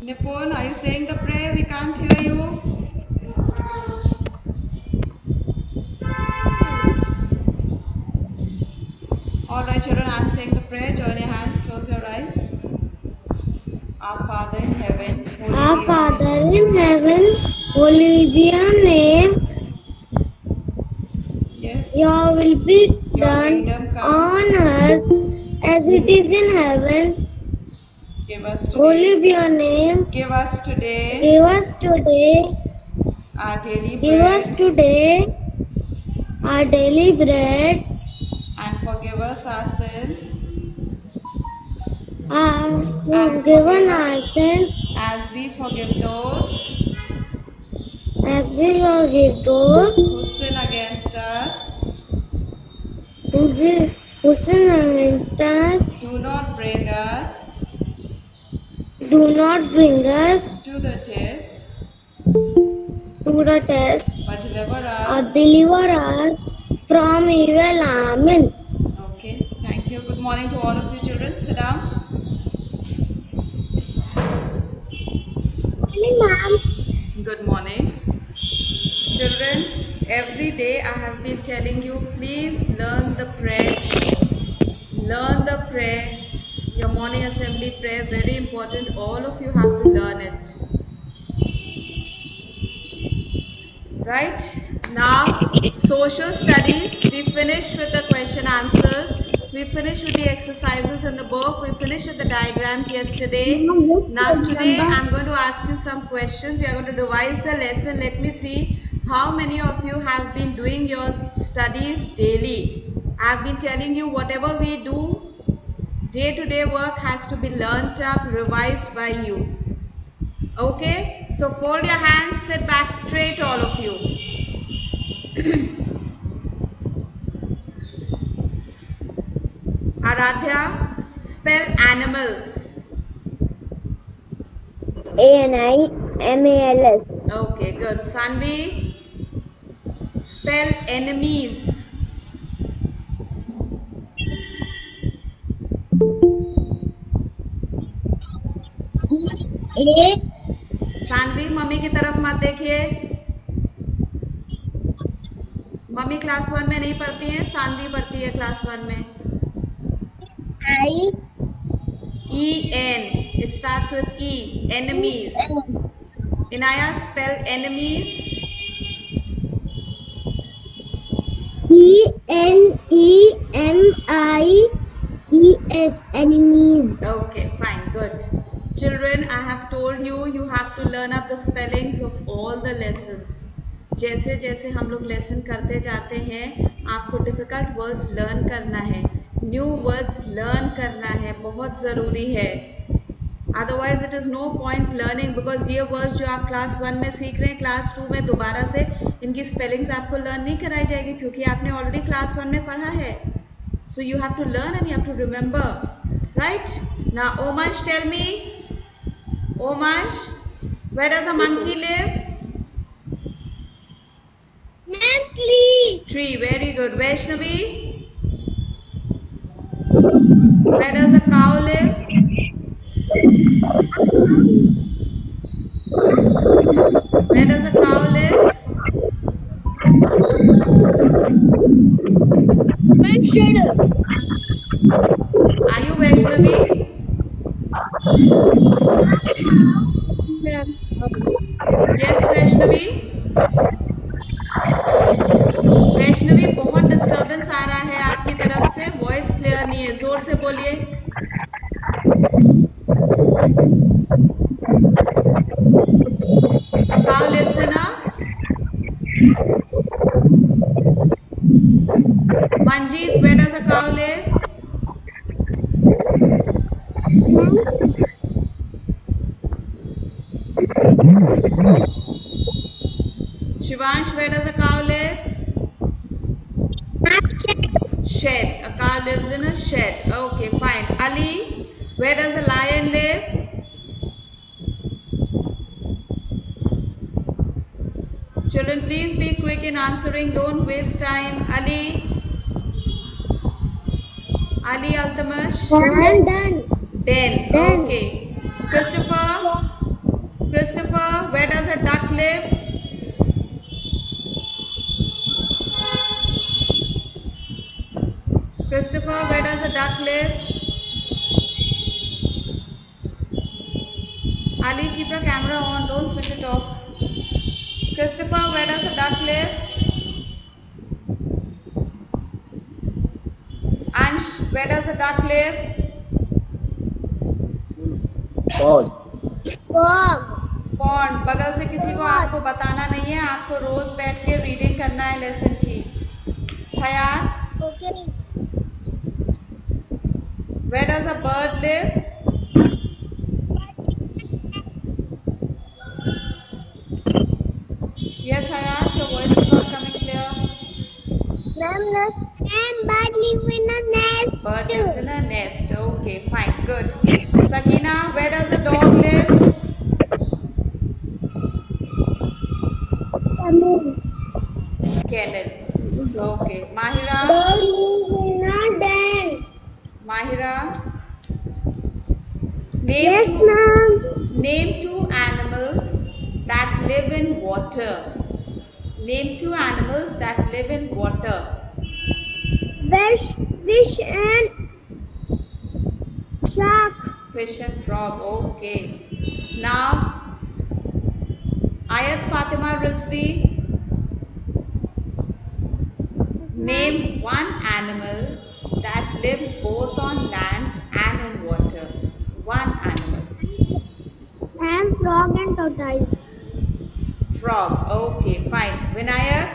Nipun, are you saying the prayer? We can't hear you. Alright, children, I'm saying the prayer. Join your hands, close your eyes. Our Father in heaven, holy Our be your Father name. in heaven, holy be your name. Yes, Your will be your done kingdom come. on earth as it is in heaven. Give us Holy be today. your name. Give us today Give us today, our daily give us bread today our daily bread. and forgive us our sins and Given forgive our us sins as we forgive those as we forgive those who sin against us. who sin against us. Do not bring us Do not bring us to the test, to the test, but deliver or us. deliver us from evil. Amen. Okay, thank you. Good morning to all of you children. Sit down. Morning, ma'am. Good morning. Children, every day I have been telling you, please learn the prayer. Learn the prayer. Your morning assembly prayer, very important. All of you have to learn it. Right? Now, social studies, we finished with the question answers. We finished with the exercises in the book. We finished with the diagrams yesterday. Ma'am, which Now, page today number? I'm going to ask you some questions. We are going to revise the lesson. Let me see how many of you have been doing your studies daily. I've been telling you whatever we do, day-to-day work has to be learnt up, revised by you. Okay? So fold your hands, sit back straight, all of you. Aradhya, spell animals. ANIMALS. Okay, good. Sanvi, spell enemies. A Sanvi mummy की तरफ मत देखिए. Mummy class 1 में नहीं पढ़ती हैं, सानवी पढ़ती है क्लास 1 में. I EN, it starts with E, enemies. Inaya, spell enemies. ENEMIES. Enemies. Okay, fine, good. Children, I have told you, you have to learn up the spellings of all the lessons. जैसे जैसे हम लोग lesson करते जाते हैं, आपको difficult words learn करना है, न्यू वर्ड्स लर्न करना है, बहुत ज़रूरी है. Otherwise it is no point learning, because ये वर्ड्स जो आप क्लास 1 में सीख रहे हैं, क्लास 2 में दोबारा से इनकी स्पेलिंग्स आपको लर्न नहीं कराई जाएगी, क्योंकि आपने ऑलरेडी क्लास 1 में पढ़ा है. So you have to learn and you have to remember, right? Now, Omansh, tell me, Omansh, where does a monkey live? Tree, very good. Vaishnavi, where does a cow live? Where does a cow live? Are you Vaishnavi? Yes, Vaishnavi. Vaishnavi, बहुत disturbance आ रहा है आपकी तरफ से, voice clear नहीं है, जोर से बोलिए. A cow lives in a. Manjeet, where does a cow live? Shivansh, where does a cow live? Shed. A cow lives in a shed. Okay, fine. Ali, where does a lion live? Children, please be quick in answering. Don't waste time. Ali Altamash? Done. Den. Okay. Christopher? Christopher, where does a duck live? Christopher, where does a duck live? Ali, keep the camera on, don't switch it off. Christopher, where does a duck live? Ansh, where does a duck live? Pond. Frog. Pond. बगल से किसी को आपको बताना नहीं है, आपको रोज बैठ के रीडिंग करना है लेसन की। हयात, Okay. where does a bird live? Yes, Hayat, your voice is not coming clear. Bird live in a nest. Bird lives in a nest. Okay, fine, good. Sakina, where does a dog live? Kennel. Okay, Mahira. Dog lives in a den. Mahira. Yes, ma'am. Name two animals that live in water. Name two animals that live in water. Fish and shark. Fish and frog. Okay. Now, Ayat Fatima Rizvi. Name one animal that lives both on land and in water. One animal. And frog and tortoise. Frog. Okay, fine. Vinayak,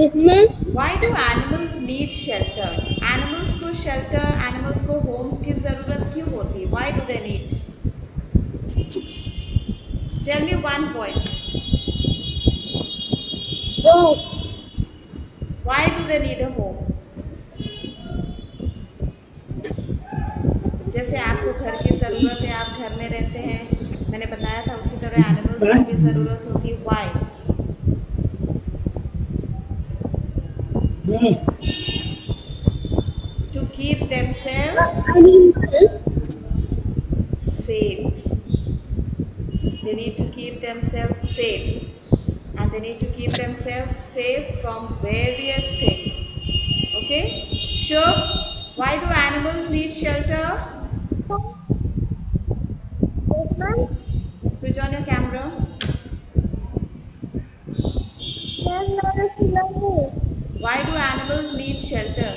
इसमें why do animals need shelter? Animals को shelter, animals को homes की ज़रूरत क्यों होती? Why do they need? Tell me one point. dog. Why do they need a home? जैसे आपको घर की ज़रूरत है, आप घर में रहते हैं, मैंने बताया था, उसी तरह एनिमल्स को भी ज़रूरत होती है। Why? To keep themselves safe. They need to keep themselves safe, and they need to keep themselves safe from various things. Okay? Sure. Why do animals need shelter? Switch on your camera. Why do animals need shelter?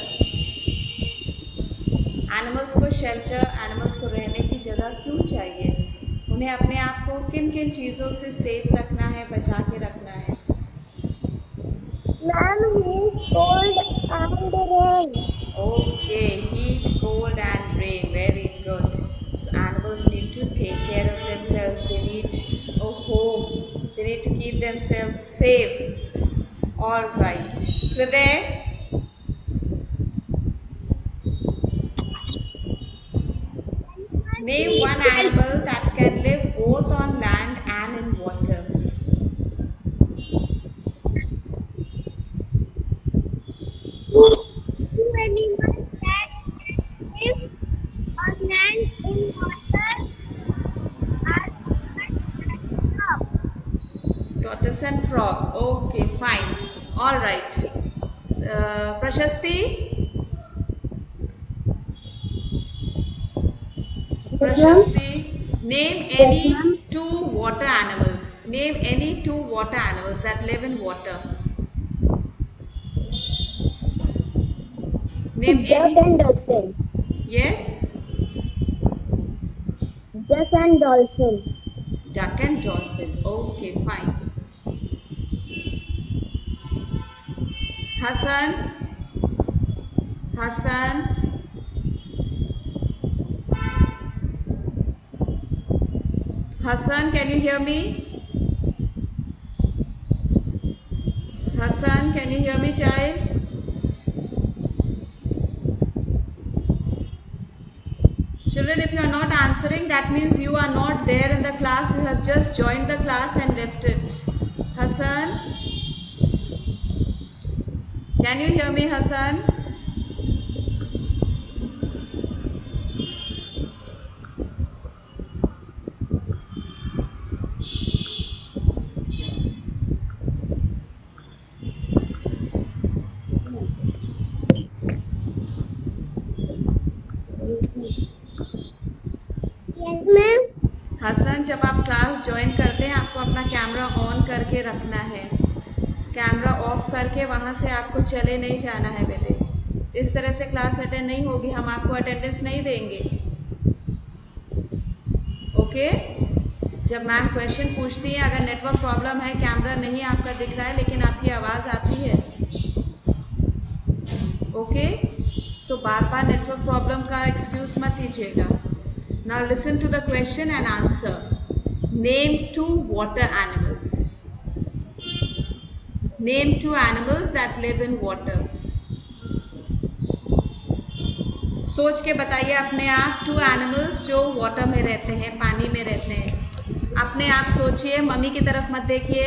Animals को shelter, animals को रहने की जगह क्यों चाहिए? उन्हें अपने आप को किन किन चीज़ों से सेफ रखना है, बचा के रखना है? Ma'am, heat, cold and rain. Okay, heat, cold and rain. Very good. So animals need to take care of themselves. They need a home. They need to keep themselves safe. All right. Hriday, name one animal that can live both on land and in water. Two animals that live on land in water are Tortoise and frog. Okay, fine. All right. Prashasti? Prashasti, name any two water animals. Name any two water animals that live in water. Name duck any. and dolphin. Yes? Duck and dolphin. Duck and dolphin. Okay, fine. Hassan? Hassan? Hassan, can you hear me? Hassan, can you hear me, child? Children, if you are not answering, that means you are not there in the class. You have just joined the class and left it. Hassan? Can you hear me, Hassan? Hasan, जब आप class join करते हैं आपको अपना camera on करके रखना है, camera off करके वहाँ से आपको चले नहीं जाना है बेटे। इस तरह से क्लास अटेंड नहीं होगी, हम आपको अटेंडेंस नहीं देंगे। ओके? जब मैम क्वेश्चन पूछती है, अगर नेटवर्क प्रॉब्लम है, कैमरा नहीं आपका दिख रहा है लेकिन आपकी आवाज़ आती है, ओके? सो बार बार नेटवर्क प्रॉब्लम का एक्सक्यूज मत दीजिएगा। Now listen to the question and answer. Name 2 water animals. Name 2 animals that live in water. सोच के बताइए अपने आप 2 animals जो वाटर में रहते हैं, पानी में रहते हैं। अपने आप सोचिए, मम्मी की तरफ मत देखिए।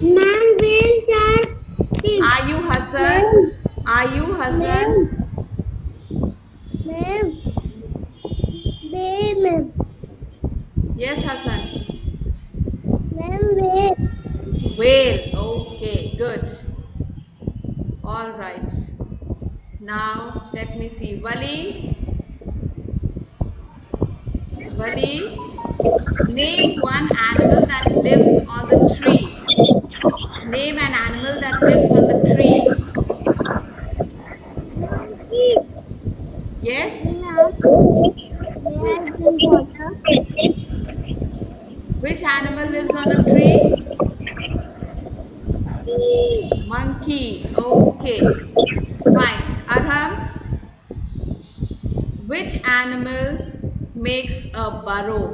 Ma'am whales are fish. Are you Hassan? Are you Hassan? Ma'am whale. Yes Hassan. Ma'am whale. Whale. Okay, good. All right. Now let me see. Wali. Wali, name one animal that lives on the tree. Name an animal that lives on the tree. Yes? Which animal lives on a tree? Monkey. Okay. Fine. Arham, which animal makes a burrow?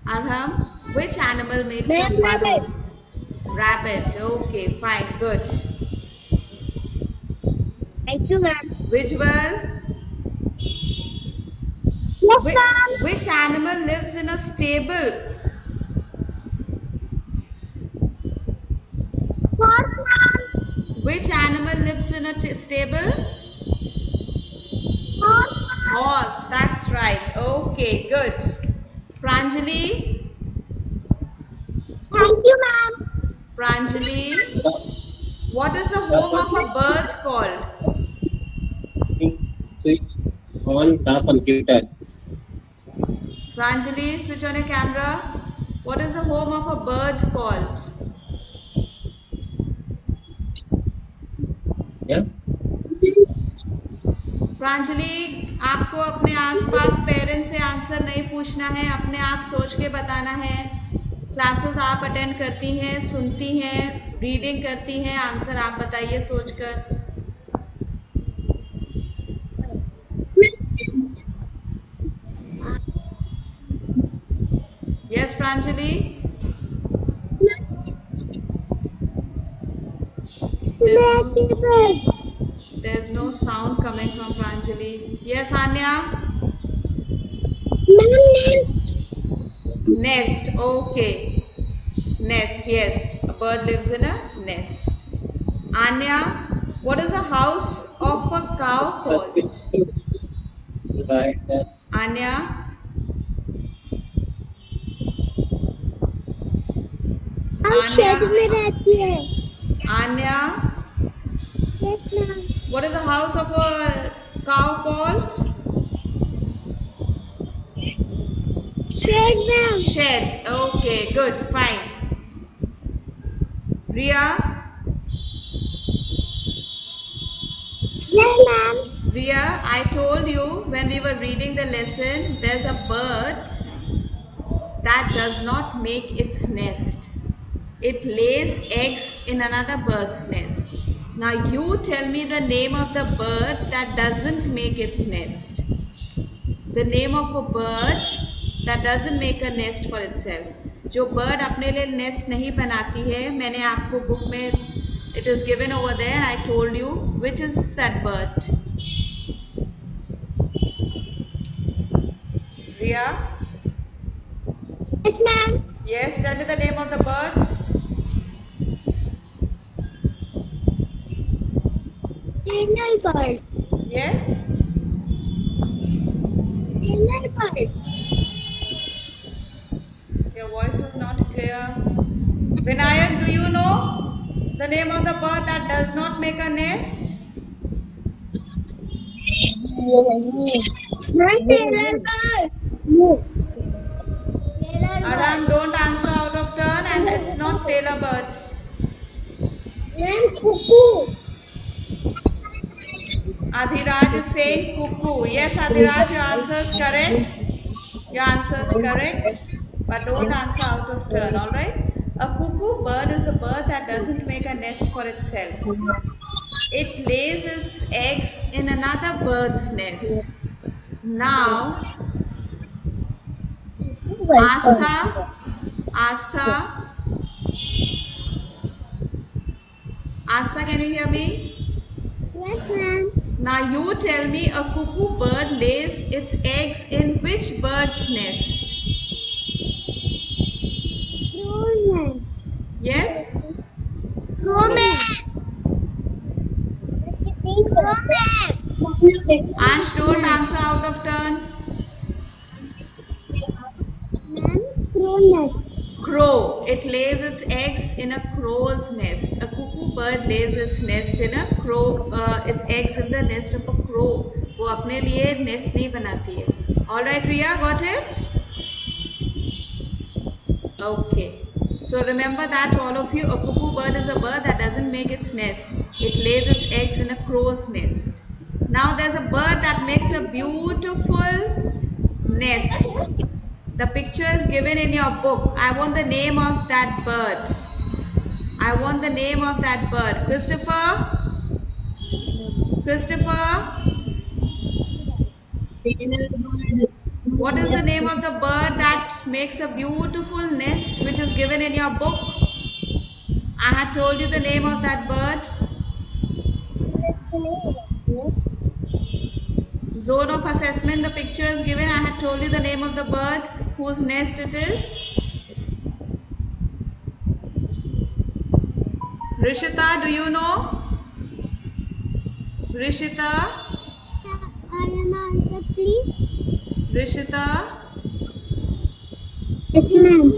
Arham, which animal makes a burrow? Rabbit. Okay, fine, good. Thank you, ma'am. Visual. Yes, ma'am. Which animal lives in a stable? Horse, ma'am. Which animal lives in a stable? Horse. Horse. That's right. Okay, good. Pranjali. Thank you, ma'am. Pranjali, what is the home of a bird called? Switch on the computer. Pranjali, switch on your camera. What is the home of a bird called? Yeah. Pranjali, आपको अपने आसपास parents से answer नहीं पूछना है, अपने आप सोच के बताना है। क्लासेस आप अटेंड करती हैं, सुनती हैं, रीडिंग करती हैं, आंसर आप बताइए सोचकर। Yes Pranjali, there's no sound coming from Pranjali. Yes Anya? Nest. Okay, nest. Yes, a bird lives in a nest. Anya, what is a house of a cow called? Right. Anya? Shed में रहती है। Anya? Yes, ma'am. What is the house of a cow called? Shed, ma'am. Shed. Okay, good, fine. Ria? Yes, ma'am. Ria, I told you when we were reading the lesson, there's a bird that does not make its nest. It lays eggs in another bird's nest. Now you tell me the name of the bird that doesn't make its nest. The name of a bird that doesn't make a nest for itself. जो bird अपने लिए nest नहीं बनाती है, मैंने आपको book में it is given over there. I told you which is that bird. Ria? Yes, ma'am. Yes, tell me the name of the bird. Yellow bird. Yes? Yellow bird. Your voice is not clear. Vinayak, do you know the name of the bird that does not make a nest? Ma'am, Taylor bird. Move. Taylor bird. Aram, don't answer out of turn, and it's not Taylor bird. Ma'am, cuckoo. Adhiraj is saying cuckoo. Yes, Adhiraj, your answer is correct. Your answer is correct, but don't answer out of turn, alright? A cuckoo bird is a bird that doesn't make a nest for itself. It lays its eggs in another bird's nest. Now, Astha, can you hear me? Yes, ma'am. Now you tell me, a cuckoo bird lays its eggs in which bird's nest? Crow. Yes? Crow. Ansh, don't answer out of turn. Ma'am, crow nest. Crow. It lays its eggs in a crow's nest. A cuckoo bird lays its nest in a crow. Its eggs in the nest of a crow. वो अपने लिए nest नहीं बनाती है. All right, Riya, got it? Okay. So remember that, all of you. A cuckoo bird is a bird that doesn't make its nest. It lays its eggs in a crow's nest. Now there's a bird that makes a beautiful nest. The picture is given in your book. I want the name of that bird. I want the name of that bird. Christopher? What is the name of the bird that makes a beautiful nest which is given in your book? I had told you the name of that bird. Zone of assessment, the picture is given. I had told you the name of the bird whose nest it is. Rishita, do you know? Rishita? I am answer, please. Rishita? Yes, ma'am.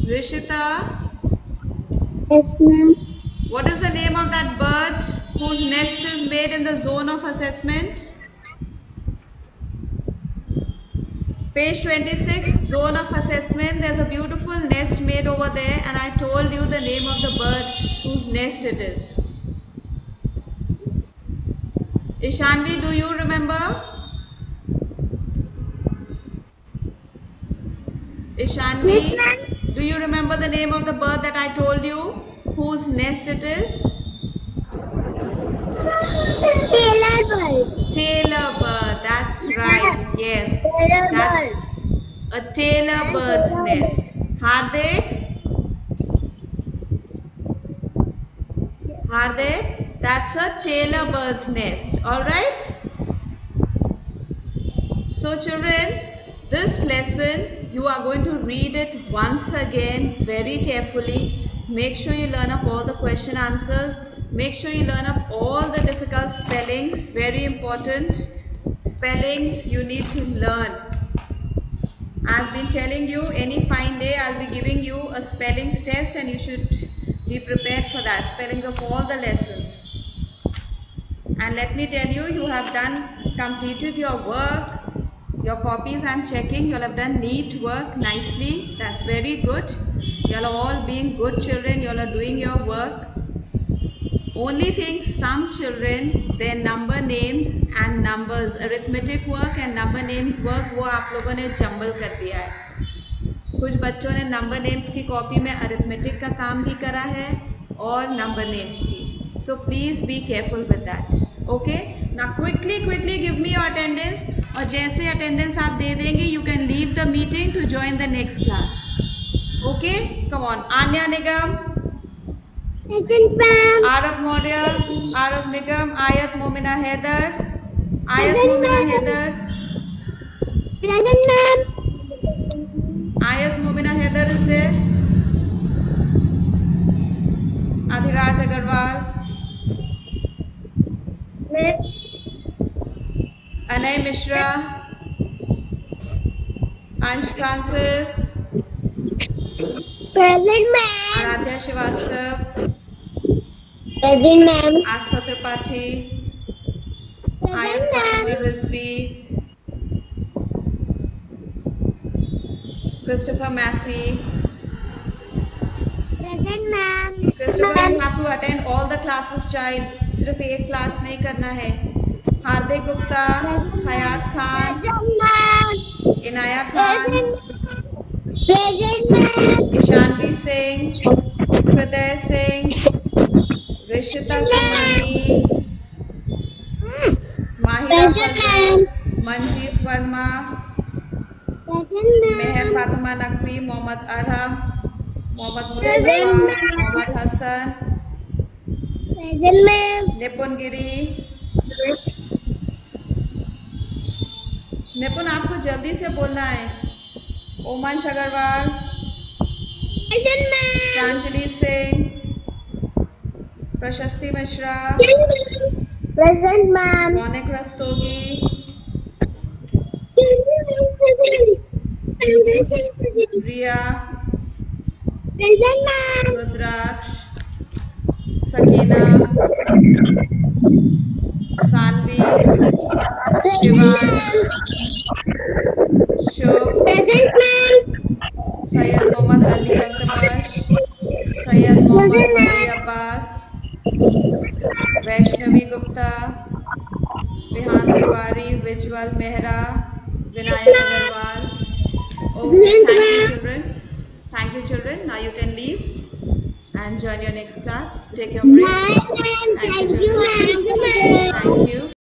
Rishita? Yes, ma'am. What is the name of that bird whose nest is made in the zone of assessment? Page 26, zone of assessment. There's a beautiful nest made over there, and I told you the name of the bird whose nest it is. Ishanvi, do you remember? Ishanvi, Yes, ma'am. do you remember the name of the bird that I told you whose nest it is? Taylor bird. Tailor bird, that's right. Yes, Taylor that's a tailor bird's nest. Hardik, that's a tailor bird's nest. All right. So children, this lesson you are going to read it once again very carefully. Make sure you learn up all the question answers. Make sure you learn up all the difficult spellings. Very important spellings you need to learn. I've been telling you, any fine day I'll be giving you a spellings test, and you should be prepared for that. Spellings of all the lessons. And let me tell you, you have completed your work. Your copies I'm checking. You'll have done neat work nicely. That's very good. You're all being good children. You're all doing your work. Only thing, some children, their number names and numbers, arithmetic work and number names work, वो आप लोगों ने jumble कर दिया है. कुछ बच्चों ने number names की कॉपी में arithmetic का काम भी करा है और number names भी. So please be careful with that. Okay? Now quickly give me your attendance. और जैसे attendance आप दे देंगे, you can leave the meeting to join the next class. Okay? Come on. Anya Nigam. Present, ma'am. Arav Maurya, Arav Nigam, Ayat Momina Haider, Present, ma'am. Present, ma'am. Ayat Momina Haider is there. Adhiraj Agarwal, Ma'am. Anay Mishra, Ansh Francis, Present, ma'am. Aradhya Srivastav, Present, ma'am. Astha Tripathi, Present, Ayat ma'am. Fatma Rizvi, Christopher Massey. Present, ma'am. Christopher, you have to attend all the classes, child. सिर्फ एक class नहीं करना है. हार्दिक गुप्ता, हयात Khan, Present, ma'am. Inaya Khan, Present, ma'am. Ishanvi Singh, हृदय सिंह, ऋषिता सुमनी, माहिरा फजल, Manjeet Verma, Present, ma'am. मेहर Fatima Naqvi, Mohammad Arham, Mohammad Mustafa, Mohammad Hasan, Present, ma'am. निपुण गिरी. निपुण, आपको जल्दी से बोलना है. ओमन अग्रवाल, Present, ma'am. प्रांजलि सिंह, प्रशस्ति Mishra, Present, ma'am. Raunak Rastogi, Riya, Present, ma'am. Rudraksha, Sakina, Saanvi, Shivansh, Shubh, Present, ma'am. Syed Mohammad Ali Altamash, Syed Mohammad Ali Abbas, Vaishnavi Gupta, Vihaan Tiwari, विज्वल Mehra, Vinayak Agarwal. Okay, thank you children. Thank you children. Now you can leave and join your next class. Take your break. Bye, ma'am. Thank you, ma'am. Thank you.